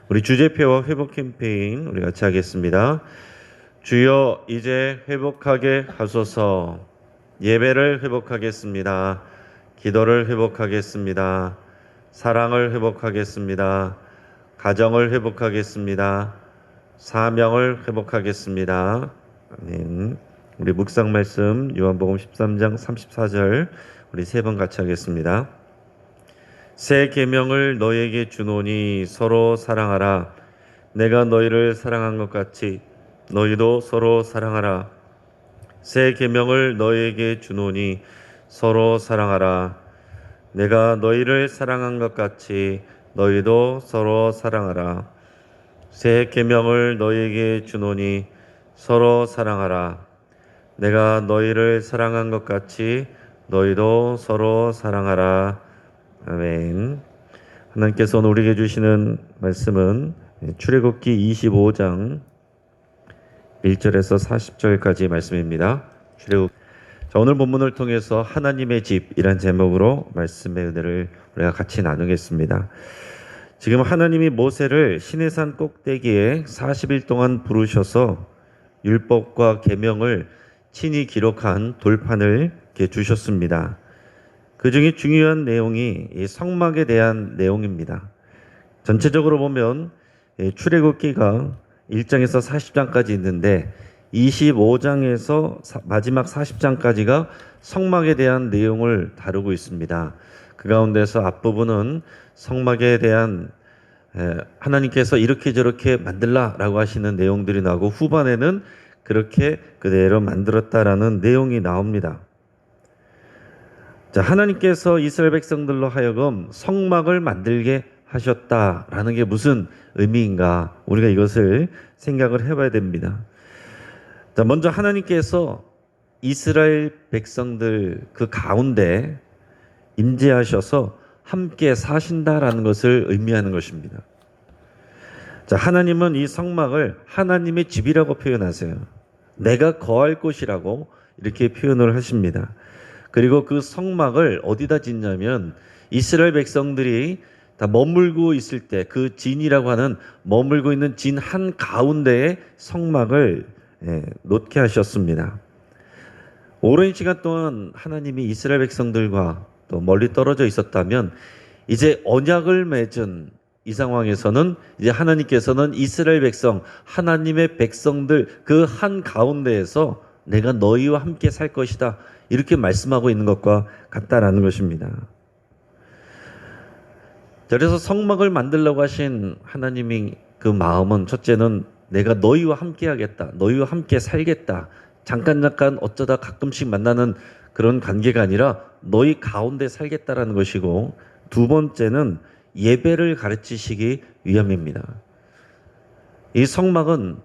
우리 주제표와 회복 캠페인 우리 같이 하겠습니다. 주여 이제 회복하게 하소서. 예배를 회복하겠습니다. 기도를 회복하겠습니다. 사랑을 회복하겠습니다. 가정을 회복하겠습니다. 사명을 회복하겠습니다. 아멘. 우리 묵상 말씀 요한복음 13장 34절 우리 세 번 같이 하겠습니다. 새 계명을 너희에게 주노니 서로 사랑하라. 내가 너희를 사랑한 것 같이 너희도 서로 사랑하라. 새 계명을 너희에게 주노니 서로 사랑하라. 내가 너희를 사랑한 것 같이 너희도 서로 사랑하라. 새 계명을 너희에게 주노니 서로 사랑하라. 내가 너희를 사랑한 것 같이 너희도 서로 사랑하라. 아멘. 하나님께서 오늘 우리에게 주시는 말씀은 출애굽기 25장 1절에서 40절까지 말씀입니다. 자, 오늘 본문을 통해서 하나님의 집이란 제목으로 말씀의 은혜를 우리가 같이 나누겠습니다. 지금 하나님이 모세를 시내산 꼭대기에 40일 동안 부르셔서 율법과 계명을 친히 기록한 돌판을 이렇게 주셨습니다. 그 중에 중요한 내용이 이 성막에 대한 내용입니다. 전체적으로 보면 출애굽기가 1장에서 40장까지 있는데 25장에서 마지막 40장까지가 성막에 대한 내용을 다루고 있습니다. 그 가운데서 앞부분은 성막에 대한 하나님께서 이렇게 저렇게 만들라라고 하시는 내용들이 나오고 후반에는 그렇게 그대로 만들었다라는 내용이 나옵니다. 자, 하나님께서 이스라엘 백성들로 하여금 성막을 만들게 하셨다라는 게 무슨 의미인가? 우리가 이것을 생각을 해봐야 됩니다. 자, 먼저 하나님께서 이스라엘 백성들 그 가운데 임재하셔서 함께 사신다라는 것을 의미하는 것입니다. 자, 하나님은 이 성막을 하나님의 집이라고 표현하세요. 내가 거할 곳이라고 이렇게 표현을 하십니다. 그리고 그 성막을 어디다 짓냐면 이스라엘 백성들이 다 머물고 있을 때 그 진이라고 하는 머물고 있는 진 한 가운데에 성막을 놓게 하셨습니다. 오랜 시간 동안 하나님이 이스라엘 백성들과 또 멀리 떨어져 있었다면 이제 언약을 맺은 이 상황에서는 이제 하나님께서는 이스라엘 백성, 하나님의 백성들 그 한 가운데에서 내가 너희와 함께 살 것이다. 이렇게 말씀하고 있는 것과 같다라는 것입니다. 그래서 성막을 만들려고 하신 하나님이 그 마음은 첫째는 내가 너희와 함께 하겠다. 너희와 함께 살겠다. 잠깐 어쩌다 가끔씩 만나는 그런 관계가 아니라 너희 가운데 살겠다라는 것이고 두 번째는 예배를 가르치시기 위함입니다. 이 성막은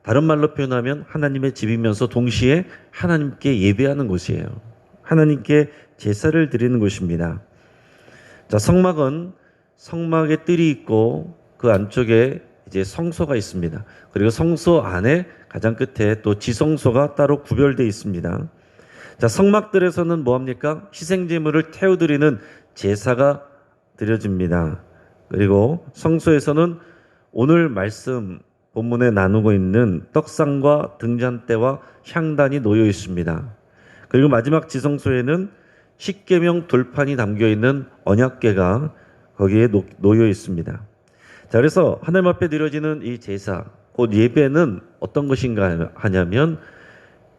다른 말로 표현하면 하나님의 집이면서 동시에 하나님께 예배하는 곳이에요. 하나님께 제사를 드리는 곳입니다. 자, 성막은 성막에 뜰이 있고 그 안쪽에 이제 성소가 있습니다. 그리고 성소 안에 가장 끝에 또 지성소가 따로 구별되어 있습니다. 자, 성막들에서는 뭐합니까? 희생제물을 태워드리는 제사가 드려집니다. 그리고 성소에서는 오늘 말씀 본문에 나누고 있는 떡상과 등잔대와 향단이 놓여 있습니다. 그리고 마지막 지성소에는 십계명 돌판이 담겨 있는 언약궤가 거기에 놓여 있습니다. 자, 그래서 하나님 앞에 드려지는 이 제사, 곧 예배는 어떤 것인가 하냐면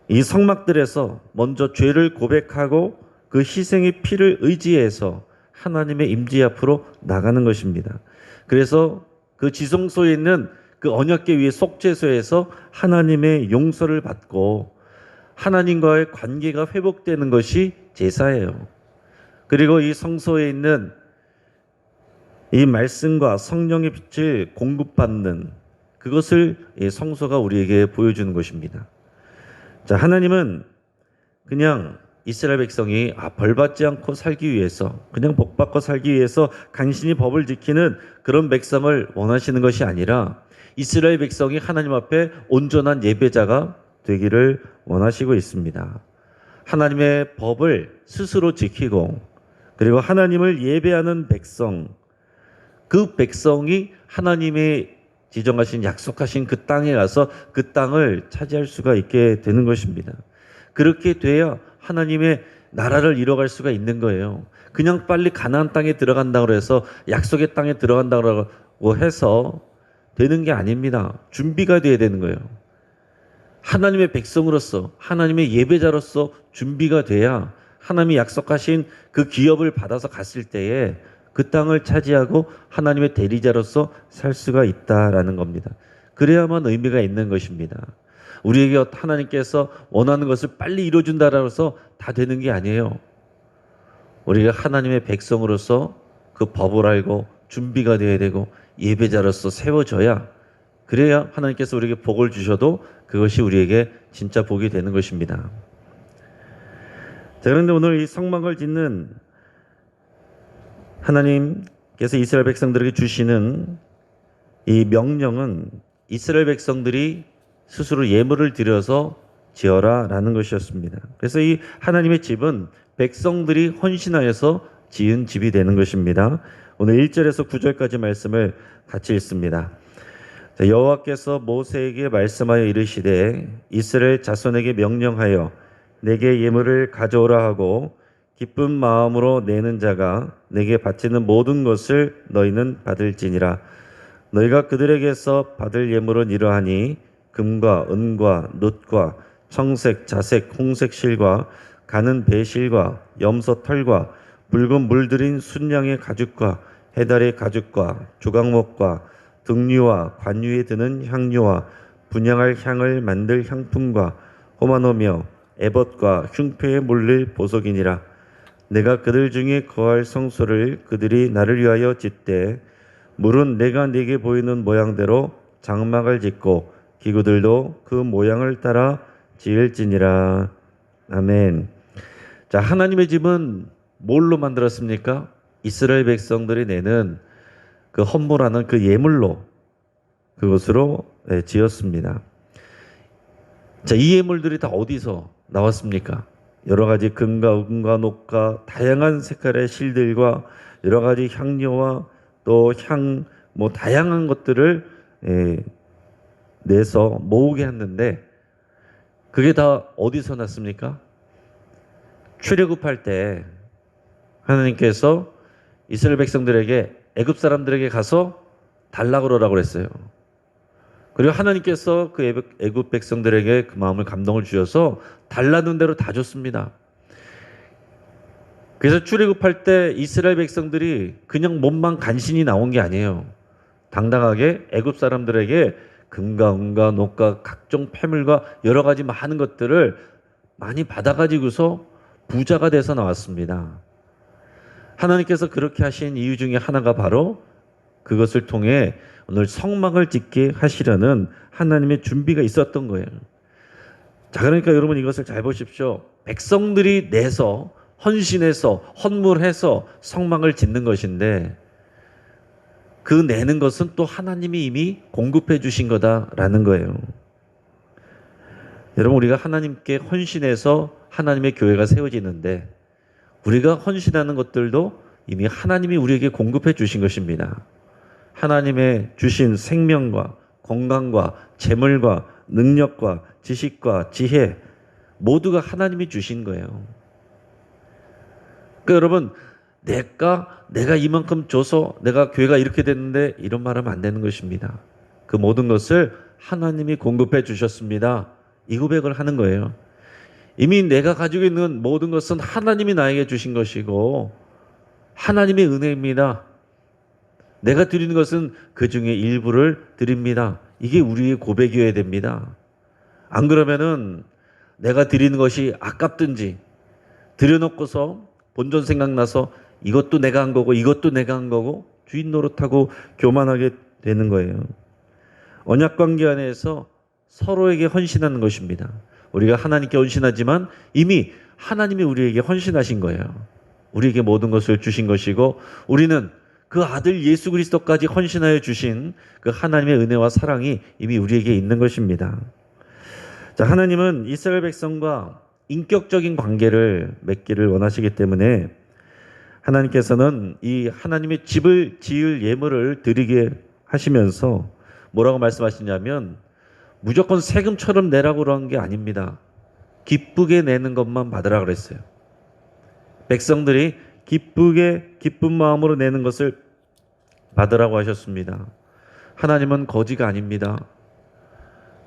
이 성막들에서 먼저 죄를 고백하고 그 희생의 피를 의지해서 하나님의 임재 앞으로 나가는 것입니다. 그래서 그 지성소에 있는 그 언약궤 위에 속죄소에서 하나님의 용서를 받고 하나님과의 관계가 회복되는 것이 제사예요. 그리고 이 성소에 있는 이 말씀과 성령의 빛을 공급받는 그것을 이 성소가 우리에게 보여주는 것입니다. 자, 하나님은 그냥 이스라엘 백성이 벌받지 않고 살기 위해서 그냥 복받고 살기 위해서 간신히 법을 지키는 그런 백성을 원하시는 것이 아니라 이스라엘 백성이 하나님 앞에 온전한 예배자가 되기를 원하시고 있습니다. 하나님의 법을 스스로 지키고 그리고 하나님을 예배하는 백성, 그 백성이 하나님의 지정하신 약속하신 그 땅에 가서 그 땅을 차지할 수가 있게 되는 것입니다. 그렇게 돼야 하나님의 나라를 이뤄갈 수가 있는 거예요. 그냥 빨리 가나안 땅에 들어간다고 해서 약속의 땅에 들어간다고 해서 되는 게 아닙니다. 준비가 돼야 되는 거예요. 하나님의 백성으로서 하나님의 예배자로서 준비가 돼야 하나님이 약속하신 그 기업을 받아서 갔을 때에 그 땅을 차지하고 하나님의 대리자로서 살 수가 있다라는 겁니다. 그래야만 의미가 있는 것입니다. 우리에게 하나님께서 원하는 것을 빨리 이루어준다라고 해서 다 되는 게 아니에요. 우리가 하나님의 백성으로서 그 법을 알고 준비가 되어야 되고 예배자로서 세워져야, 그래야 하나님께서 우리에게 복을 주셔도 그것이 우리에게 진짜 복이 되는 것입니다. 자, 그런데 오늘 이 성막을 짓는 하나님께서 이스라엘 백성들에게 주시는 이 명령은 이스라엘 백성들이 스스로 예물을 드려서 지어라라는 것이었습니다. 그래서 이 하나님의 집은 백성들이 헌신하여서 지은 집이 되는 것입니다. 오늘 1절에서 9절까지 말씀을 같이 읽습니다. 여호와께서 모세에게 말씀하여 이르시되 이스라엘 자손에게 명령하여 내게 예물을 가져오라 하고 기쁜 마음으로 내는 자가 내게 바치는 모든 것을 너희는 받을지니라. 너희가 그들에게서 받을 예물은 이러하니 금과 은과 놋과 청색, 자색, 홍색 실과 가는 배실과 염소 털과 붉은 물들인 순양의 가죽과 해달의 가죽과 조각목과 등류와 관유에 드는 향료와 분향할 향을 만들 향품과 호마노며 에봇과 흉표에 물릴 보석이니라. 내가 그들 중에 거할 성소를 그들이 나를 위하여 짓되 물은 내가 네게 보이는 모양대로 장막을 짓고 기구들도 그 모양을 따라 지을지니라. 아멘. 자, 하나님의 집은 뭘로 만들었습니까? 이스라엘 백성들이 내는 그 헌물하는 그 예물로, 그것으로 지었습니다. 자, 이 예물들이 다 어디서 나왔습니까? 여러 가지 금과 은과 녹과 다양한 색깔의 실들과 여러 가지 향료와 또 다양한 것들을 내서 모으게 했는데, 그게 다 어디서 났습니까? 출애굽할 때 하나님께서 이스라엘 백성들에게 애굽 사람들에게 가서 달라 그러라고 그랬어요. 그리고 하나님께서 그 애굽 백성들에게 그 마음을 감동을 주셔서 달라는 대로 다 줬습니다. 그래서 출애굽할 때 이스라엘 백성들이 그냥 몸만 간신히 나온 게 아니에요. 당당하게 애굽 사람들에게 금과 은과 녹과 각종 폐물과 여러 가지 많은 것들을 많이 받아가지고서 부자가 돼서 나왔습니다. 하나님께서 그렇게 하신 이유 중에 하나가 바로 그것을 통해 오늘 성막을 짓게 하시려는 하나님의 준비가 있었던 거예요. 자, 그러니까 여러분 이것을 잘 보십시오. 백성들이 내서 헌신해서 헌물해서 성막을 짓는 것인데, 그 내는 것은 또 하나님이 이미 공급해 주신 거다라는 거예요. 여러분, 우리가 하나님께 헌신해서 하나님의 교회가 세워지는데, 우리가 헌신하는 것들도 이미 하나님이 우리에게 공급해 주신 것입니다. 하나님의 주신 생명과 건강과 재물과 능력과 지식과 지혜 모두가 하나님이 주신 거예요. 그러니까 여러분, 내가 이만큼 줘서 내가 교회가 이렇게 됐는데 이런 말하면 안 되는 것입니다. 그 모든 것을 하나님이 공급해 주셨습니다. 이 고백을 하는 거예요. 이미 내가 가지고 있는 모든 것은 하나님이 나에게 주신 것이고 하나님의 은혜입니다. 내가 드리는 것은 그 중에 일부를 드립니다. 이게 우리의 고백이어야 됩니다. 안 그러면은 내가 드리는 것이 아깝든지 드려놓고서 본전 생각나서 이것도 내가 한 거고 이것도 내가 한 거고 주인 노릇하고 교만하게 되는 거예요. 언약 관계 안에서 서로에게 헌신하는 것입니다. 우리가 하나님께 헌신하지만 이미 하나님이 우리에게 헌신하신 거예요. 우리에게 모든 것을 주신 것이고 우리는 그 아들 예수 그리스도까지 헌신하여 주신 그 하나님의 은혜와 사랑이 이미 우리에게 있는 것입니다. 자, 하나님은 이스라엘 백성과 인격적인 관계를 맺기를 원하시기 때문에 하나님께서는 이 하나님의 집을 지을 예물을 드리게 하시면서 뭐라고 말씀하시냐면 무조건 세금처럼 내라고 그런 게 아닙니다. 기쁘게 내는 것만 받으라 그랬어요. 백성들이 기쁜 마음으로 내는 것을 받으라고 하셨습니다. 하나님은 거지가 아닙니다.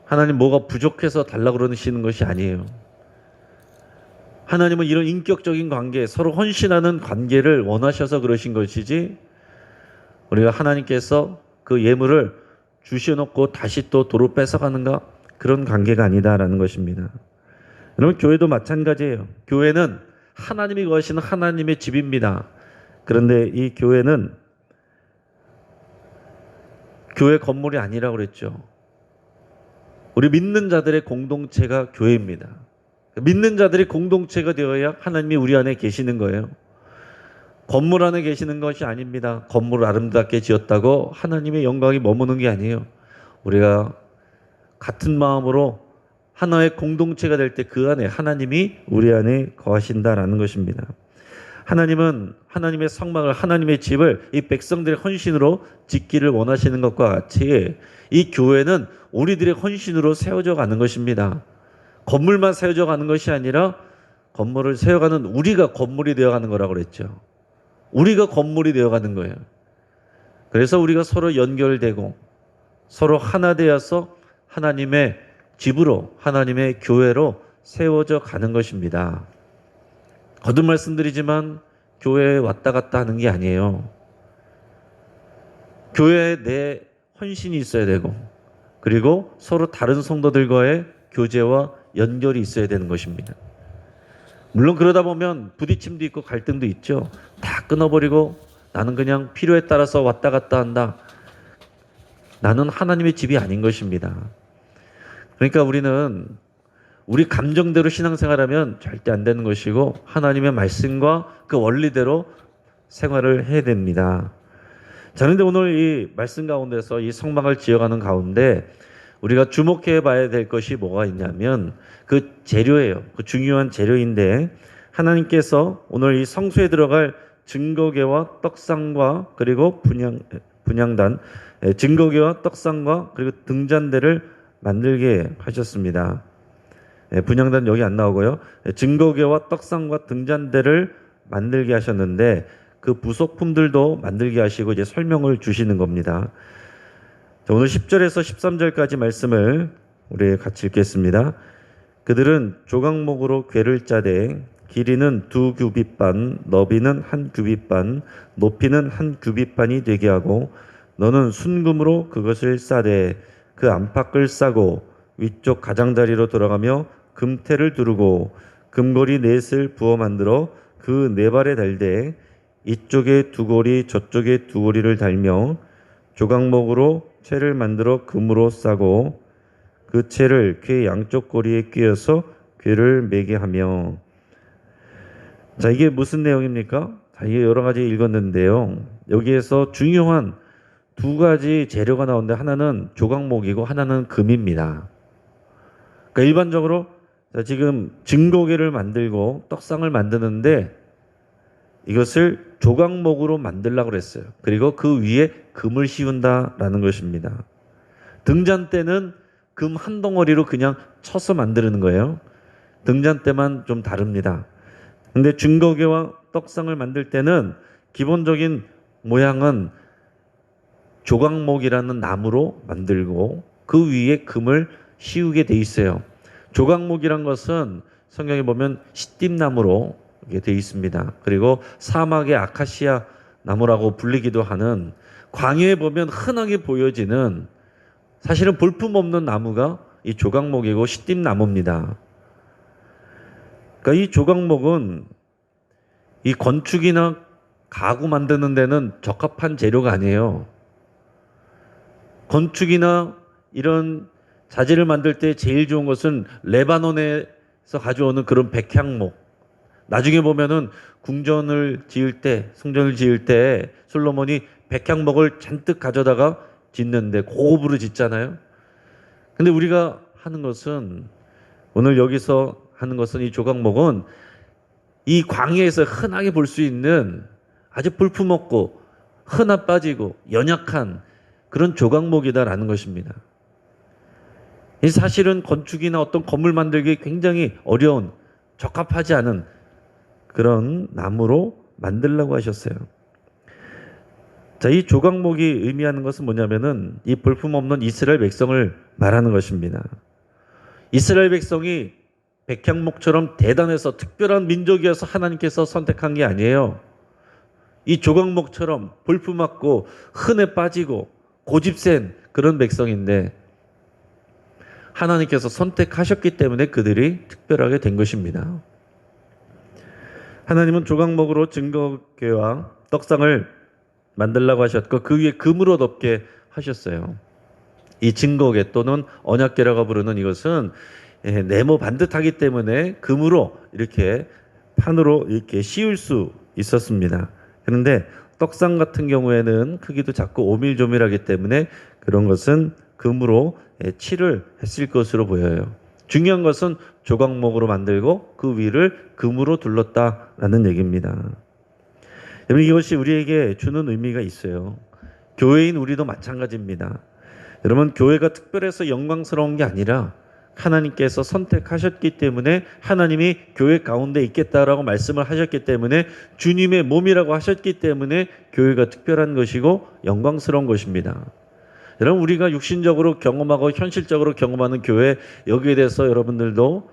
하나님 뭐가 부족해서 달라고 그러시는 것이 아니에요. 하나님은 이런 인격적인 관계, 서로 헌신하는 관계를 원하셔서 그러신 것이지 우리가 하나님께서 그 예물을 주셔놓고 다시 또 도로 뺏어가는가? 그런 관계가 아니다라는 것입니다. 여러분, 교회도 마찬가지예요. 교회는 하나님이 거하시는 하나님의 집입니다. 그런데 이 교회는 교회 건물이 아니라고 그랬죠. 우리 믿는 자들의 공동체가 교회입니다. 믿는 자들이 공동체가 되어야 하나님이 우리 안에 계시는 거예요. 건물 안에 계시는 것이 아닙니다. 건물을 아름답게 지었다고 하나님의 영광이 머무는 게 아니에요. 우리가 같은 마음으로 하나의 공동체가 될 때 그 안에 하나님이 우리 안에 거하신다라는 것입니다. 하나님은 하나님의 성막을, 하나님의 집을 이 백성들의 헌신으로 짓기를 원하시는 것과 같이 이 교회는 우리들의 헌신으로 세워져 가는 것입니다. 건물만 세워져 가는 것이 아니라 건물을 세워가는 우리가 건물이 되어가는 거라고 그랬죠. 우리가 건물이 되어가는 거예요. 그래서 우리가 서로 연결되고 서로 하나 되어서 하나님의 집으로, 하나님의 교회로 세워져 가는 것입니다. 거듭 말씀드리지만 교회에 왔다 갔다 하는 게 아니에요. 교회에 내 헌신이 있어야 되고 그리고 서로 다른 성도들과의 교제와 연결이 있어야 되는 것입니다. 물론 그러다 보면 부딪힘도 있고 갈등도 있죠. 다 끊어버리고 나는 그냥 필요에 따라서 왔다 갔다 한다. 나는 하나님의 집이 아닌 것입니다. 그러니까 우리는 우리 감정대로 신앙생활하면 절대 안 되는 것이고 하나님의 말씀과 그 원리대로 생활을 해야 됩니다. 자, 그런데 오늘 이 말씀 가운데서 이 성막을 지어가는 가운데 우리가 주목해 봐야 될 것이 뭐가 있냐면 그 재료예요. 그 중요한 재료인데 하나님께서 오늘 이 성소에 들어갈 증거궤와 떡상과 그리고 분향단, 증거궤와 떡상과 그리고 등잔대를 만들게 하셨습니다. 분향단 여기 안 나오고요. 증거궤와 떡상과 등잔대를 만들게 하셨는데 그 부속품들도 만들게 하시고 이제 설명을 주시는 겁니다. 자, 오늘 10절에서 13절까지 말씀을 우리 같이 읽겠습니다. 그들은 조각목으로 궤를 짜되 길이는 2규빗반, 너비는 1규빗반, 높이는 1규빗반이 되게 하고 너는 순금으로 그것을 싸되 그 안팎을 싸고 위쪽 가장자리로 돌아가며 금태를 두르고 금고리 넷을 부어 만들어 그 네 발에 달되 이쪽에 두 고리 저쪽에 두 고리를 달며 조각목으로 채를 만들어 금으로 싸고 그 채를 궤 양쪽 고리에 끼워서 궤를 매게 하며. 자, 이게 무슨 내용입니까? 자, 이게 여러 가지 읽었는데요. 여기에서 중요한 두 가지 재료가 나오는데 하나는 조각목이고 하나는 금입니다. 그러니까 일반적으로 자, 지금 증거궤를 만들고 떡상을 만드는데 이것을 조각목으로 만들려고 그랬어요. 그리고 그 위에 금을 씌운다라는 것입니다. 등잔대는 금 한 덩어리로 그냥 쳐서 만드는 거예요. 등잔대만 좀 다릅니다. 근데 증거궤와 떡상을 만들 때는 기본적인 모양은 조각목이라는 나무로 만들고 그 위에 금을 씌우게 돼 있어요. 조각목이란 것은 성경에 보면 시띠나무로 되어 있습니다. 그리고 사막의 아카시아 나무라고 불리기도 하는 광야에 보면 흔하게 보여지는 사실은 볼품없는 나무가 이 조각목이고 시띠나무입니다. 그러니까 이 조각목은 이 건축이나 가구 만드는 데는 적합한 재료가 아니에요. 건축이나 이런 자재를 만들 때 제일 좋은 것은 레바논에서 가져오는 그런 백향목. 나중에 보면은 궁전을 지을 때, 성전을 지을 때 솔로몬이 백향목을 잔뜩 가져다가 짓는데 고급으로 짓잖아요. 근데 우리가 하는 것은 오늘 여기서 하는 것은 이 조각목은 이 광야에서 흔하게 볼 수 있는 아주 볼품없고 흔하 빠지고 연약한 그런 조각목이다라는 것입니다. 이 사실은 건축이나 어떤 건물 만들기 굉장히 어려운, 적합하지 않은 그런 나무로 만들라고 하셨어요. 자, 이 조각목이 의미하는 것은 뭐냐면은 이 볼품없는 이스라엘 백성을 말하는 것입니다. 이스라엘 백성이 백향목처럼 대단해서 특별한 민족이어서 하나님께서 선택한 게 아니에요. 이 조각목처럼 볼품없고 흔해 빠지고 고집센 그런 백성인데 하나님께서 선택하셨기 때문에 그들이 특별하게 된 것입니다. 하나님은 조각목으로 증거궤와 떡상을 만들라고 하셨고 그 위에 금으로 덮게 하셨어요. 이 증거궤 또는 언약궤라고 부르는 이것은 네모 반듯하기 때문에 금으로 이렇게 판으로 이렇게 씌울 수 있었습니다. 그런데 떡상 같은 경우에는 크기도 작고 오밀조밀하기 때문에 그런 것은 금으로 칠을 했을 것으로 보여요. 중요한 것은 조각목으로 만들고 그 위를 금으로 둘렀다라는 얘기입니다. 여러분 이것이 우리에게 주는 의미가 있어요. 교회인 우리도 마찬가지입니다. 여러분 교회가 특별해서 영광스러운 게 아니라 하나님께서 선택하셨기 때문에 하나님이 교회 가운데 있겠다라고 말씀을 하셨기 때문에 주님의 몸이라고 하셨기 때문에 교회가 특별한 것이고 영광스러운 것입니다. 여러분 우리가 육신적으로 경험하고 현실적으로 경험하는 교회 여기에 대해서 여러분들도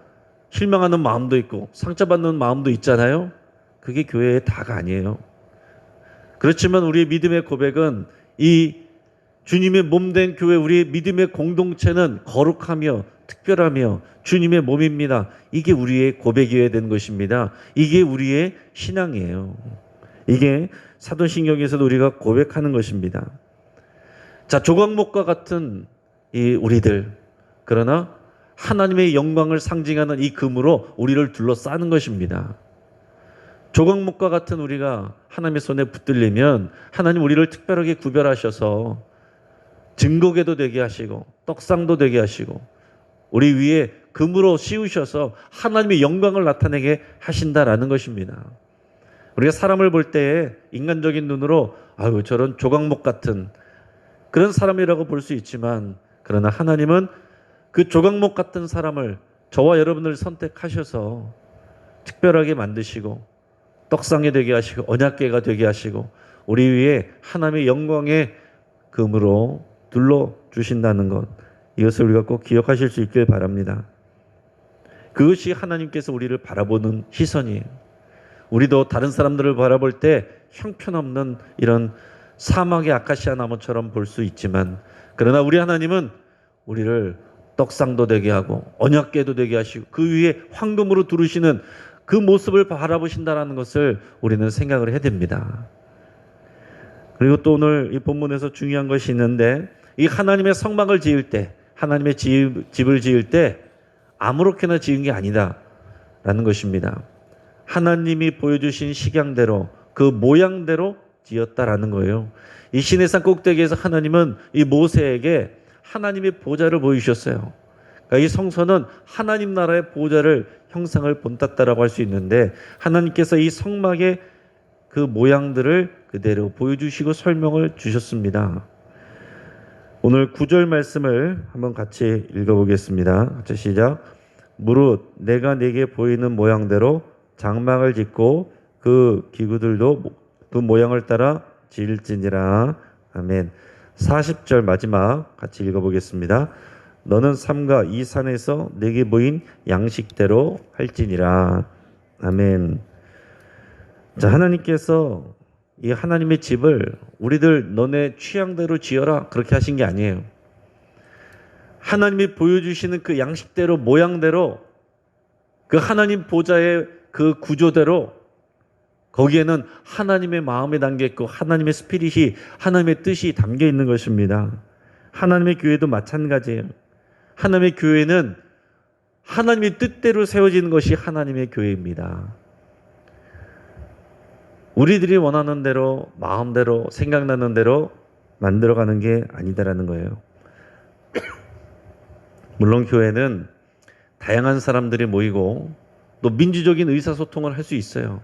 실망하는 마음도 있고 상처받는 마음도 있잖아요. 그게 교회의 다가 아니에요. 그렇지만 우리의 믿음의 고백은 이 주님의 몸된 교회 우리의 믿음의 공동체는 거룩하며 특별하며 주님의 몸입니다. 이게 우리의 고백이어야 되는 것입니다. 이게 우리의 신앙이에요. 이게 사도신경에서도 우리가 고백하는 것입니다. 자, 조각목과 같은 이 우리들 그러나 하나님의 영광을 상징하는 이 금으로 우리를 둘러싸는 것입니다. 조각목과 같은 우리가 하나님의 손에 붙들리면 하나님 우리를 특별하게 구별하셔서 증거궤도 되게 하시고 떡상도 되게 하시고 우리 위에 금으로 씌우셔서 하나님의 영광을 나타내게 하신다라는 것입니다. 우리가 사람을 볼 때에 인간적인 눈으로 아유 저런 조각목 같은 그런 사람이라고 볼 수 있지만 그러나 하나님은 그 조각목 같은 사람을 저와 여러분을 선택하셔서 특별하게 만드시고 떡상이 되게 하시고 언약궤가 되게 하시고 우리 위에 하나님의 영광의 금으로 둘러주신다는 것 이것을 우리가 꼭 기억하실 수 있길 바랍니다. 그것이 하나님께서 우리를 바라보는 시선이에요. 우리도 다른 사람들을 바라볼 때 형편없는 이런 사막의 아카시아 나무처럼 볼 수 있지만 그러나 우리 하나님은 우리를 떡상도 되게 하고 언약궤도 되게 하시고 그 위에 황금으로 두르시는 그 모습을 바라보신다는 것을 우리는 생각을 해야 됩니다. 그리고 또 오늘 이 본문에서 중요한 것이 있는데 이 하나님의 성막을 지을 때 하나님의 집을 지을 때 아무렇게나 지은 게 아니다라는 것입니다. 하나님이 보여주신 식양대로 그 모양대로 지었다라는 거예요. 이 시내산 꼭대기에서 하나님은 이 모세에게 하나님의 보좌를 보여주셨어요. 그러니까 이 성소는 하나님 나라의 보좌를 형상을 본땄다라고 할 수 있는데 하나님께서 이 성막의 그 모양들을 그대로 보여주시고 설명을 주셨습니다. 오늘 9절 말씀을 한번 같이 읽어보겠습니다. 같이 시작. 무릇 내가 네게 보이는 모양대로 장막을 짓고 그 기구들도 그 모양을 따라 지을지니라. 아멘. 40절 마지막 같이 읽어보겠습니다. 너는 삼가 이 산에서 내게 보인 양식대로 할지니라. 아멘. 자, 하나님께서 이 하나님의 집을 우리들 너네 취향대로 지어라 그렇게 하신 게 아니에요. 하나님이 보여주시는 그 양식대로 모양대로 그 하나님 보좌의 그 구조대로 거기에는 하나님의 마음이 담겨 있고 하나님의 스피릿이 하나님의 뜻이 담겨 있는 것입니다. 하나님의 교회도 마찬가지예요. 하나님의 교회는 하나님의 뜻대로 세워지는 것이 하나님의 교회입니다. 우리들이 원하는 대로 마음대로 생각나는 대로 만들어가는 게 아니다라는 거예요. 물론 교회는 다양한 사람들이 모이고 또 민주적인 의사소통을 할 수 있어요.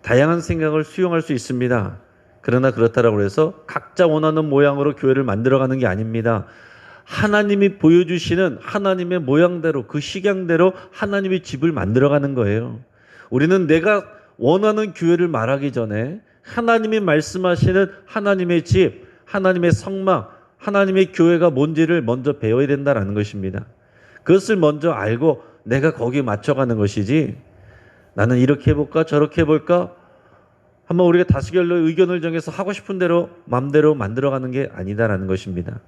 다양한 생각을 수용할 수 있습니다. 그러나 그렇다고 해서 각자 원하는 모양으로 교회를 만들어가는 게 아닙니다. 하나님이 보여주시는 하나님의 모양대로 그 식양대로 하나님의 집을 만들어가는 거예요. 우리는 내가 원하는 교회를 말하기 전에 하나님이 말씀하시는 하나님의 집, 하나님의 성막, 하나님의 교회가 뭔지를 먼저 배워야 된다는 것입니다. 그것을 먼저 알고 내가 거기에 맞춰가는 것이지, 나는 이렇게 해볼까 저렇게 해볼까 한번 우리가 다수결로 의견을 정해서 하고 싶은 대로 마음대로 만들어가는 게 아니다라는 것입니다.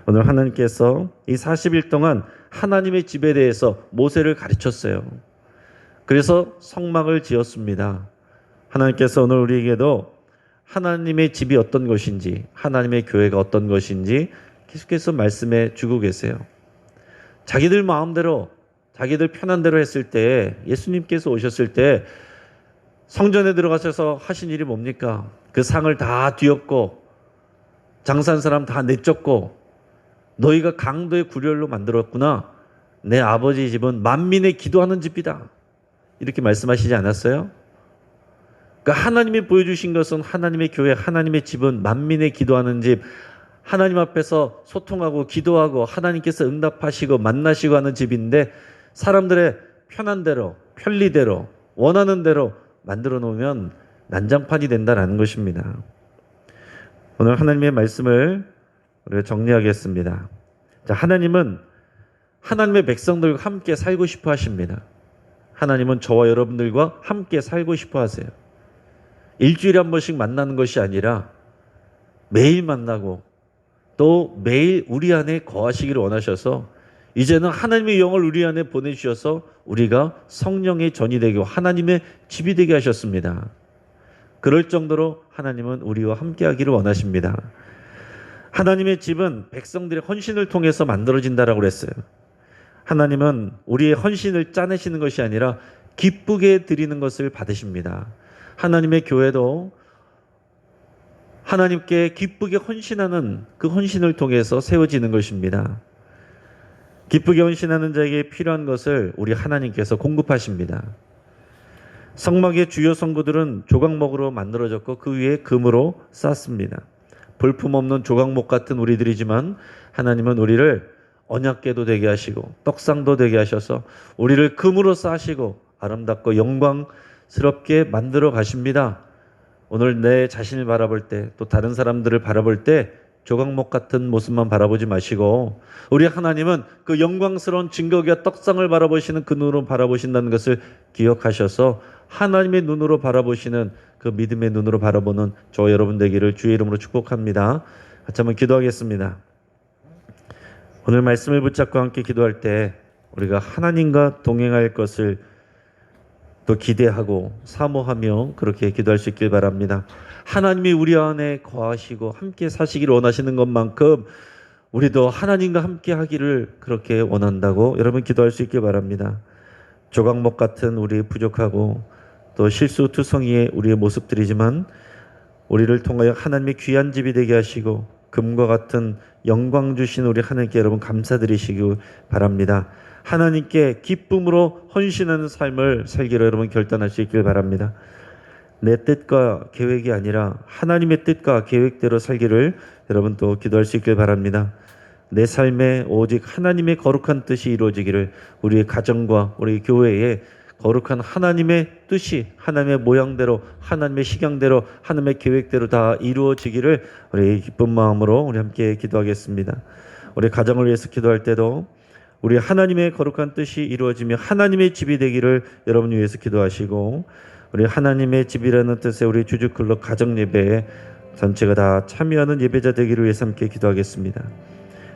오늘 하나님께서 이 40일 동안 하나님의 집에 대해서 모세를 가르쳤어요. 그래서 성막을 지었습니다. 하나님께서 오늘 우리에게도 하나님의 집이 어떤 것인지, 하나님의 교회가 어떤 것인지 계속해서 말씀해 주고 계세요. 자기들 마음대로, 자기들 편한 대로 했을 때, 예수님께서 오셨을 때 성전에 들어가셔서 하신 일이 뭡니까? 그 상을 다 뒤엎고 장사한 사람 다 내쫓고 너희가 강도의 구렬로 만들었구나. 내 아버지 집은 만민의 기도하는 집이다. 이렇게 말씀하시지 않았어요? 그러니까 하나님이 보여주신 것은 하나님의 교회, 하나님의 집은 만민의 기도하는 집, 하나님 앞에서 소통하고 기도하고 하나님께서 응답하시고 만나시고 하는 집인데, 사람들의 편한 대로, 편리대로, 원하는 대로 만들어 놓으면 난장판이 된다는 것입니다. 오늘 하나님의 말씀을 우리가 정리하겠습니다. 자, 하나님은 하나님의 백성들과 함께 살고 싶어 하십니다. 하나님은 저와 여러분들과 함께 살고 싶어 하세요. 일주일에 한 번씩 만나는 것이 아니라 매일 만나고 또 매일 우리 안에 거하시기를 원하셔서 이제는 하나님의 영을 우리 안에 보내주셔서 우리가 성령의 전이 되고 하나님의 집이 되게 하셨습니다. 그럴 정도로 하나님은 우리와 함께 하기를 원하십니다. 하나님의 집은 백성들의 헌신을 통해서 만들어진다라고 그랬어요. 하나님은 우리의 헌신을 짜내시는 것이 아니라 기쁘게 드리는 것을 받으십니다. 하나님의 교회도 하나님께 기쁘게 헌신하는 그 헌신을 통해서 세워지는 것입니다. 기쁘게 헌신하는 자에게 필요한 것을 우리 하나님께서 공급하십니다. 성막의 주요 성구들은 조각목으로 만들어졌고 그 위에 금으로 쌓습니다. 볼품없는 조각목 같은 우리들이지만 하나님은 우리를 언약궤도 되게 하시고 떡상도 되게 하셔서 우리를 금으로 쌓으시고 아름답고 영광스럽게 만들어 가십니다. 오늘 내 자신을 바라볼 때, 또 다른 사람들을 바라볼 때 조각목 같은 모습만 바라보지 마시고 우리 하나님은 그 영광스러운 증거기와 떡상을 바라보시는 그 눈으로 바라보신다는 것을 기억하셔서 하나님의 눈으로 바라보시는 그 믿음의 눈으로 바라보는 저와 여러분 되기를 주의 이름으로 축복합니다. 같이 한번 기도하겠습니다. 오늘 말씀을 붙잡고 함께 기도할 때 우리가 하나님과 동행할 것을 또 기대하고 사모하며 그렇게 기도할 수 있길 바랍니다. 하나님이 우리 안에 거하시고 함께 사시기를 원하시는 것만큼 우리도 하나님과 함께 하기를 그렇게 원한다고 여러분 기도할 수 있길 바랍니다. 조각목 같은 우리 부족하고 또 실수투성이의 우리의 모습들이지만 우리를 통하여 하나님의 귀한 집이 되게 하시고 금과 같은 영광 주신 우리 하나님께 여러분 감사드리시기 바랍니다. 하나님께 기쁨으로 헌신하는 삶을 살기로 여러분 결단할 수 있길 바랍니다. 내 뜻과 계획이 아니라 하나님의 뜻과 계획대로 살기를 여러분 또 기도할 수 있길 바랍니다. 내 삶에 오직 하나님의 거룩한 뜻이 이루어지기를, 우리의 가정과 우리 교회에 거룩한 하나님의 뜻이 하나님의 모양대로, 하나님의 식양대로, 하나님의 계획대로 다 이루어지기를 우리 기쁜 마음으로 우리 함께 기도하겠습니다. 우리 가정을 위해서 기도할 때도 우리 하나님의 거룩한 뜻이 이루어지며 하나님의 집이 되기를 여러분 위해서 기도하시고, 우리 하나님의 집이라는 뜻의 우리 주주클럽 가정예배에 전체가 다 참여하는 예배자 되기를 위해서 함께 기도하겠습니다.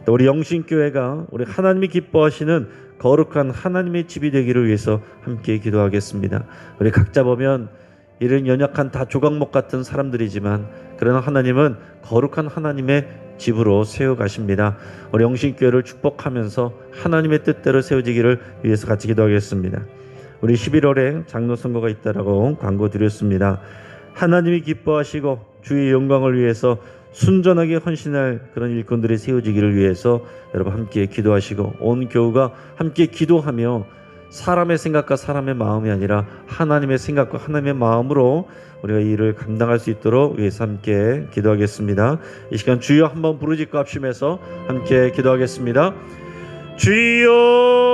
또 우리 영신교회가 우리 하나님이 기뻐하시는 거룩한 하나님의 집이 되기를 위해서 함께 기도하겠습니다. 우리 각자 보면 이런 연약한 다 조각목 같은 사람들이지만 그러나 하나님은 거룩한 하나님의 집으로 세워가십니다. 우리 영신교회를 축복하면서 하나님의 뜻대로 세워지기를 위해서 같이 기도하겠습니다. 우리 11월에 장로 선거가 있다라고 광고 드렸습니다. 하나님이 기뻐하시고 주의 영광을 위해서 순전하게 헌신할 그런 일꾼들이 세워지기를 위해서 여러분 함께 기도하시고 온 교우가 함께 기도하며 사람의 생각과 사람의 마음이 아니라 하나님의 생각과 하나님의 마음으로 우리가 이 일을 감당할 수 있도록 위해서 함께 기도하겠습니다. 이 시간 주여 한번 부르짖고 합심해서 함께 기도하겠습니다. 주여